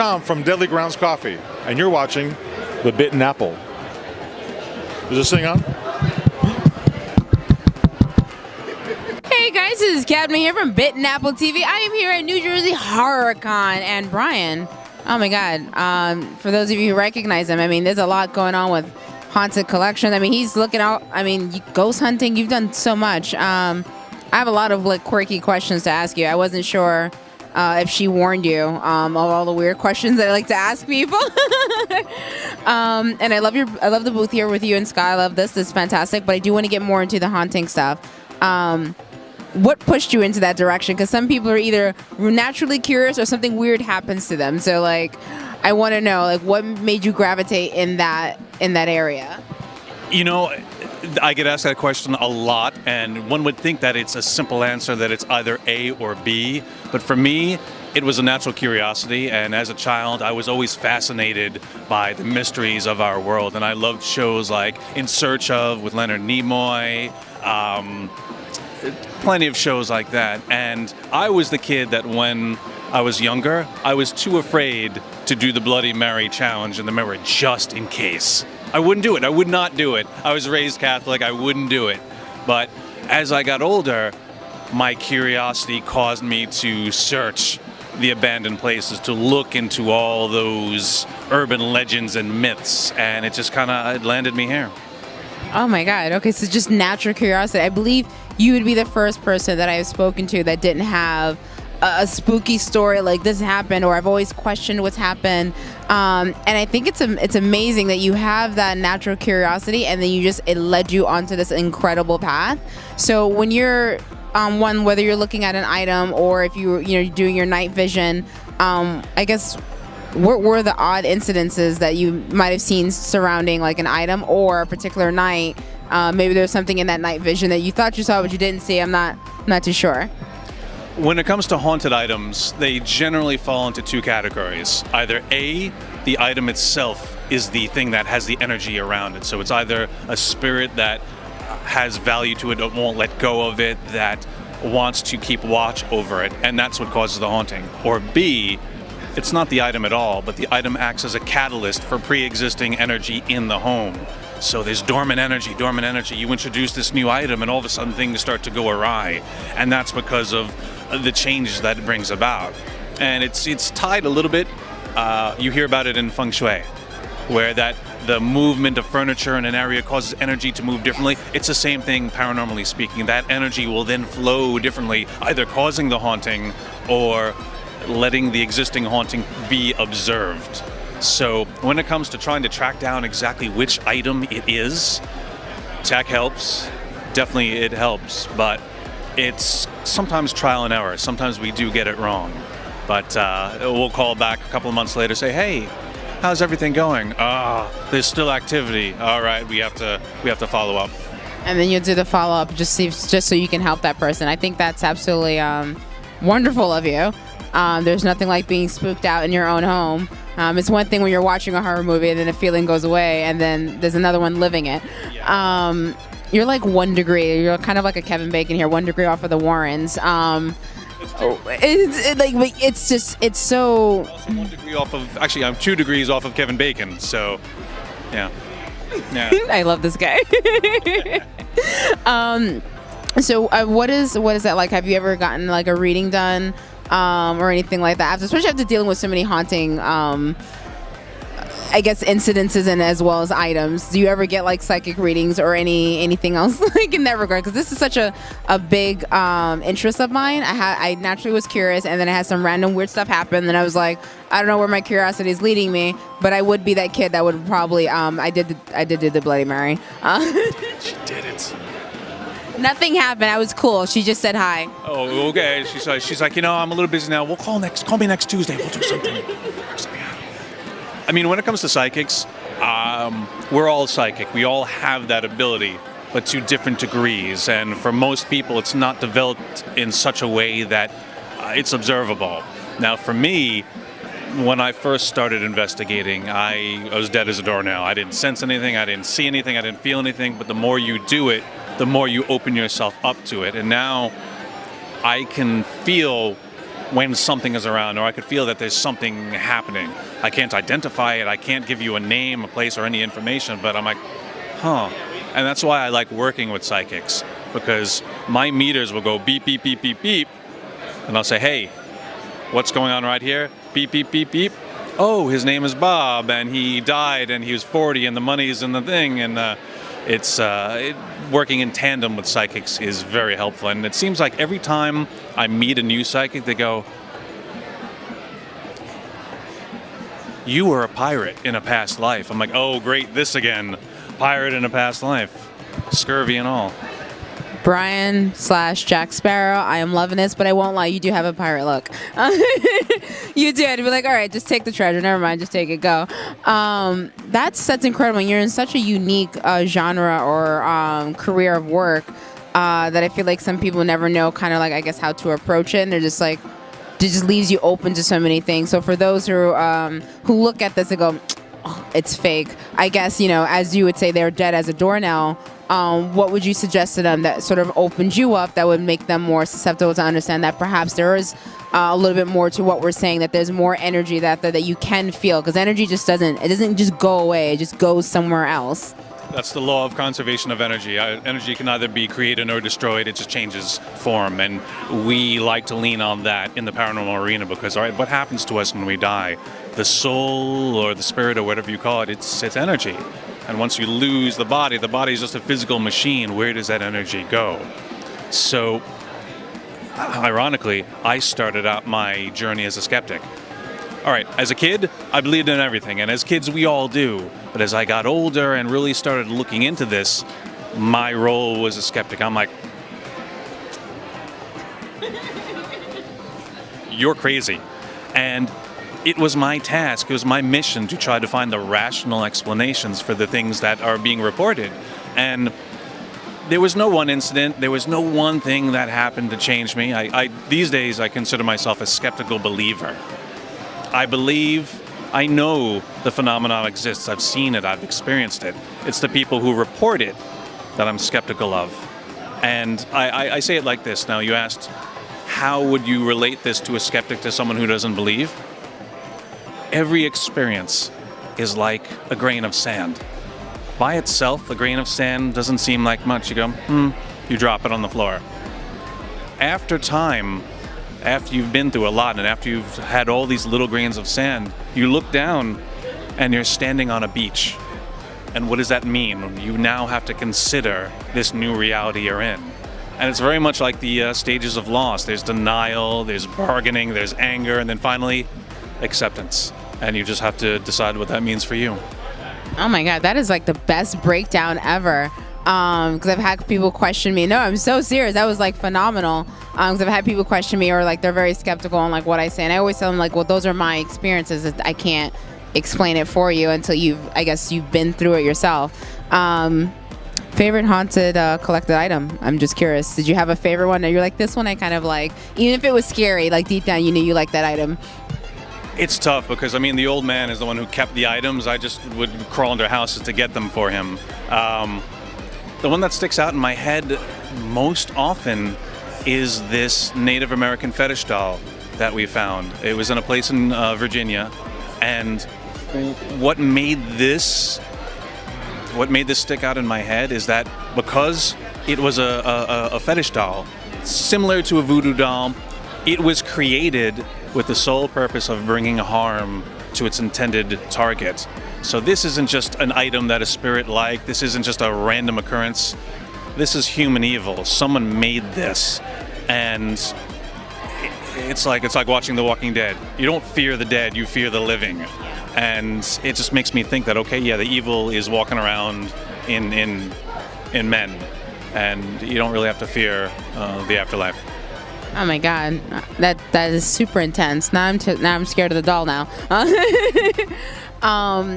Tom from Deadly Grounds Coffee, and you're watching The Bitten Apple. Is this thing on? Hey guys, this is Cadma here from Bitten Apple TV. I am here at New Jersey HorrorCon, and Brian, oh my God, for those of you who recognize him, I mean, there's a lot going on with Haunted Collection. I mean, he's looking out, I mean, ghost hunting, you've done so much. I have a lot of like quirky questions to ask you. I wasn't sure if she warned you of all the weird questions that I like to ask people. And I love the booth here with you and Sky. I love this. This is fantastic. But I do want to get more into the haunting stuff. What pushed you into that direction? Because some people are either naturally curious or something weird happens to them. So like, I want to know like what made you gravitate in that area. You know, I get asked that question a lot, and one would think that it's a simple answer, that it's either A or B. But for me, it was a natural curiosity, and as a child, I was always fascinated by the mysteries of our world. And I loved shows like In Search Of with Leonard Nimoy, plenty of shows like that. And I was the kid that when I was younger, I was too afraid to do the Bloody Mary challenge in the mirror just in case. I wouldn't do it. I would not do it. I was raised Catholic. I wouldn't do it. But as I got older, my curiosity caused me to search the abandoned places, to look into all those urban legends and myths, and it just kind of landed me here. Oh my God. Okay, so just natural curiosity. I believe you would be the first person that I've spoken to that didn't have a spooky story like this happened, or I've always questioned what's happened. And I think it's amazing that you have that natural curiosity, and then it led you onto this incredible path. So when you're whether you're looking at an item or if you're doing your night vision, I guess what were the odd incidences that you might have seen surrounding like an item or a particular night? Maybe there's something in that night vision that you thought you saw but you didn't see. I'm not too sure. When it comes to haunted items, they generally fall into two categories. Either A, the item itself is the thing that has the energy around it. So it's either a spirit that has value to it, that won't let go of it, that wants to keep watch over it, and that's what causes the haunting. Or B, it's not the item at all, but the item acts as a catalyst for pre-existing energy in the home. So there's dormant energy. You introduce this new item and all of a sudden things start to go awry. And that's because of the changes that it brings about. And it's tied a little bit, you hear about it in feng shui, where the movement of furniture in an area causes energy to move differently. It's the same thing paranormally speaking. That energy will then flow differently, either causing the haunting or letting the existing haunting be observed. So when it comes to trying to track down exactly which item it is, tech helps. Definitely it helps, but it's sometimes trial and error. Sometimes we do get it wrong. But we'll call back a couple of months later, say, hey, how's everything going? There's still activity. All right, we have to follow up. And then you'll do the follow-up just so you can help that person. I think that's absolutely wonderful of you. There's nothing like being spooked out in your own home. It's one thing when you're watching a horror movie and then the feeling goes away, and then there's another one living it. You're like 1 degree. You're kind of like a Kevin Bacon here, 1 degree off of the Warrens. It's so. Also 1 degree off of. Actually, I'm 2 degrees off of Kevin Bacon. So, yeah. I love this guy. So what is that like? Have you ever gotten like a reading done? Or anything like that, especially after dealing with so many haunting, I guess, incidences and as well as items. Do you ever get like psychic readings or anything else like in that regard? Because this is such a big interest of mine. I naturally was curious, and then I had some random weird stuff happen, and I was like, I don't know where my curiosity is leading me, but I would be that kid that would probably I did do the Bloody Mary. She did it. Nothing happened. I was cool. She just said hi. Oh, okay. She's like, I'm a little busy now. We'll call me next Tuesday. We'll do something. I mean, when it comes to psychics, we're all psychic. We all have that ability, but to different degrees. And for most people, it's not developed in such a way that it's observable. Now, for me, when I first started investigating, I was dead as a doornail. I didn't sense anything. I didn't see anything. I didn't feel anything. But the more you do it, the more you open yourself up to it. And now I can feel when something is around, or I could feel that there's something happening. I can't identify it. I can't give you a name, a place, or any information, but I'm like, huh. And that's why I like working with psychics, because my meters will go beep, beep, beep, beep, beep. And I'll say, hey, what's going on right here? Beep, beep, beep, beep. Oh, his name is Bob, and he died, and he was 40, and the money's in the thing. And working in tandem with psychics is very helpful. And it seems like every time I meet a new psychic, they go, you were a pirate in a past life. I'm like, oh, great, this again. Pirate in a past life. Scurvy and all. Brian / Jack Sparrow, I am loving this, but I won't lie, you do have a pirate look. You do. I'd be like, all right, just take the treasure. Never mind, just take it, go. That's incredible. You're in such a unique genre or career of work that I feel like some people never know kind of like, I guess, how to approach it. And they're just like, it just leaves you open to so many things. So for those who look at this and go, oh, it's fake, I guess, as you would say, they're dead as a doornail. What would you suggest to them that sort of opens you up, that would make them more susceptible to understand that perhaps there is a little bit more to what we're saying, that there's more energy that you can feel, because energy doesn't just go away, it just goes somewhere else. That's the law of conservation of energy. Energy can either be created or destroyed, it just changes form, and we like to lean on that in the paranormal arena, because all right, what happens to us when we die? The soul or the spirit or whatever you call it, it's energy. And once you lose the body is just a physical machine. Where does that energy go? So, ironically, I started out my journey as a skeptic. All right, as a kid, I believed in everything, and as kids, we all do. But as I got older and really started looking into this, my role was a skeptic. I'm like, you're crazy. And it was my task, it was my mission to try to find the rational explanations for the things that are being reported. And there was no one incident, there was no one thing that happened to change me. These days, I consider myself a skeptical believer. I believe, I know the phenomenon exists, I've seen it, I've experienced it. It's the people who report it that I'm skeptical of. And I say it like this. Now, you asked, how would you relate this to a skeptic, to someone who doesn't believe? Every experience is like a grain of sand. By itself, a grain of sand doesn't seem like much. You go, you drop it on the floor. After time, after you've been through a lot and after you've had all these little grains of sand, you look down and you're standing on a beach. And what does that mean? You now have to consider this new reality you're in. And it's very much like the stages of loss. There's denial, there's bargaining, there's anger, and then finally, acceptance. And you just have to decide what that means for you. Oh my God, that is like the best breakdown ever. Because I've had people question me. No, I'm so serious. That was like phenomenal. Because I've had people question me, or like they're very skeptical on like what I say. And I always tell them like, well, those are my experiences. I can't explain it for you until you've been through it yourself. Favorite haunted collected item? I'm just curious. Did you have a favorite one? Or you're like, this one I kind of like, even if it was scary, like deep down you knew you liked that item. It's tough because, the old man is the one who kept the items. I just would crawl into houses to get them for him. The one that sticks out in my head most often is this Native American fetish doll that we found. It was in a place in Virginia, and what made this stick out in my head is that because it was a fetish doll, similar to a voodoo doll, it was created with the sole purpose of bringing harm to its intended target. So this isn't just an item that a spirit liked, this isn't just a random occurrence, this is human evil. Someone made this, and it's like watching The Walking Dead. You don't fear the dead, you fear the living. And it just makes me think that, okay, yeah, the evil is walking around in men, and you don't really have to fear the afterlife. Oh my God, that is super intense. Now I'm scared of the doll now.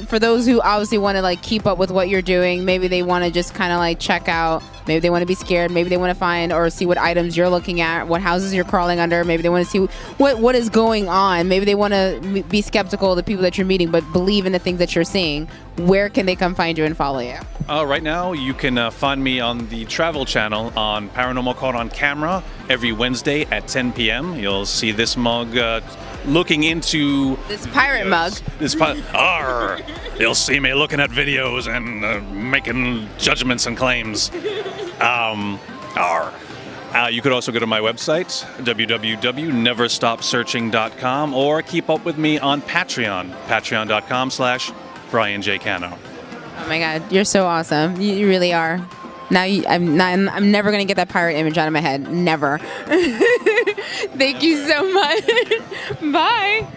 For those who obviously want to like keep up with what you're doing, maybe they want to just kind of like check out Maybe they want to be scared. Maybe they want to find or see what items you're looking at, what houses you're crawling under. Maybe they want to see what is going on. Maybe they want to be skeptical of the people that you're meeting, but believe in the things that you're seeing. Where can they come find you and follow you? Right now, you can find me on the Travel Channel on Paranormal Caught on Camera every Wednesday at 10 p.m. You'll see this mug looking into This pirate mug. Arr! You'll see me looking at videos and making judgments and claims. Arr! You could also go to my website, www.neverstopsearching.com, or keep up with me on Patreon, patreon.com/Brian J Cano. Oh my God, you're so awesome. You really are. Now I'm never gonna get that pirate image out of my head. Never. Thank you so much. Bye.